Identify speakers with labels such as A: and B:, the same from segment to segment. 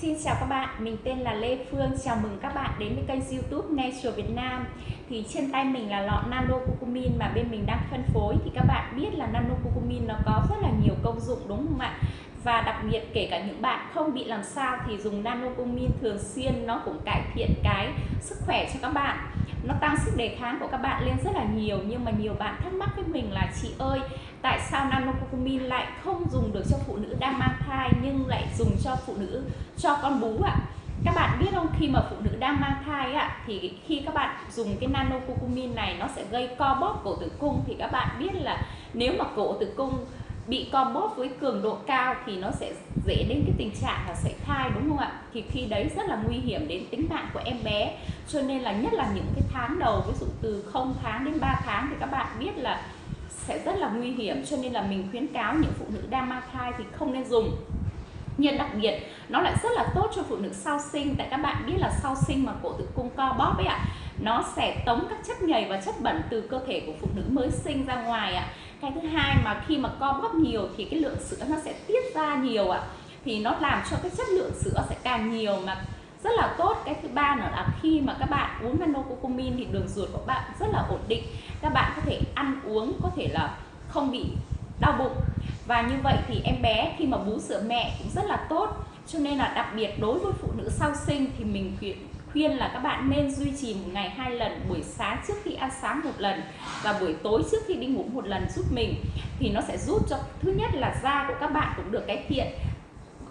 A: Xin chào các bạn, mình tên là Lê Phương, chào mừng các bạn đến với kênh YouTube Nature Việt Nam. Thì trên tay mình là lọ Nano Curcumin mà bên mình đang phân phối. Thì các bạn biết là Nano Curcumin nó có rất là nhiều công dụng đúng không ạ? Và đặc biệt kể cả những bạn không bị làm sao thì dùng Nano Curcumin thường xuyên nó cũng cải thiện cái sức khỏe cho các bạn. Nó tăng sức đề kháng của các bạn lên rất là nhiều. Nhưng mà nhiều bạn thắc mắc với mình là chị ơi, tại sao Nano Curcumin lại không dùng được cho phụ nữ đang mang thai nhưng lại dùng cho phụ nữ cho con bú ạ? Các bạn biết không, khi mà phụ nữ đang mang thai ạ, thì khi các bạn dùng cái Nano Curcumin này nó sẽ gây co bóp cổ tử cung. Thì các bạn biết là nếu mà cổ tử cung bị co bóp với cường độ cao thì nó sẽ dễ đến cái tình trạng là sảy thai đúng không ạ? Thì khi đấy rất là nguy hiểm đến tính mạng của em bé. Cho nên là nhất là những cái tháng đầu, ví dụ từ 0 tháng đến 3 tháng thì các bạn biết là sẽ rất là nguy hiểm. Cho nên là mình khuyến cáo những phụ nữ đang mang thai thì không nên dùng. Nhưng đặc biệt nó lại rất là tốt cho phụ nữ sau sinh. Tại các bạn biết là sau sinh mà cổ tử cung co bóp ấy ạ, nó sẽ tống các chất nhầy và chất bẩn từ cơ thể của phụ nữ mới sinh ra ngoài ạ. Cái thứ hai mà khi mà co bóp nhiều thì cái lượng sữa nó sẽ tiết ra nhiều ạ, thì nó làm cho cái chất lượng sữa sẽ càng nhiều mà rất là tốt. Cái thứ ba nữa là khi mà các bạn uống Nano Curcumin thì đường ruột của bạn rất là ổn định. Các bạn có thể ăn uống có thể là không bị đau bụng. Và như vậy thì em bé khi mà bú sữa mẹ cũng rất là tốt. Cho nên là đặc biệt đối với phụ nữ sau sinh thì mình khuyên là các bạn nên duy trì một ngày 2 lần, buổi sáng trước khi ăn sáng một lần và buổi tối trước khi đi ngủ một lần giúp mình. Thì nó sẽ giúp cho thứ nhất là da của các bạn cũng được cải thiện,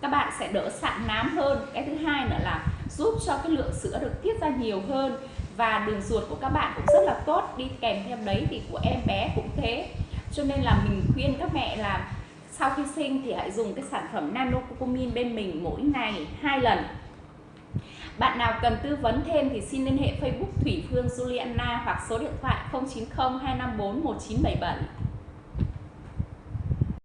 A: các bạn sẽ đỡ sạm nám hơn. Cái thứ hai nữa là giúp cho cái lượng sữa được tiết ra nhiều hơn, và đường ruột của các bạn cũng rất là tốt. Đi kèm theo đấy thì của em bé cũng thế. Cho nên là mình khuyên các mẹ là sau khi sinh thì hãy dùng cái sản phẩm Nano Curcumin bên mình mỗi ngày 2 lần. Bạn nào cần tư vấn thêm thì xin liên hệ Facebook Thủy Phương Juliana hoặc số điện thoại 090 254 1977.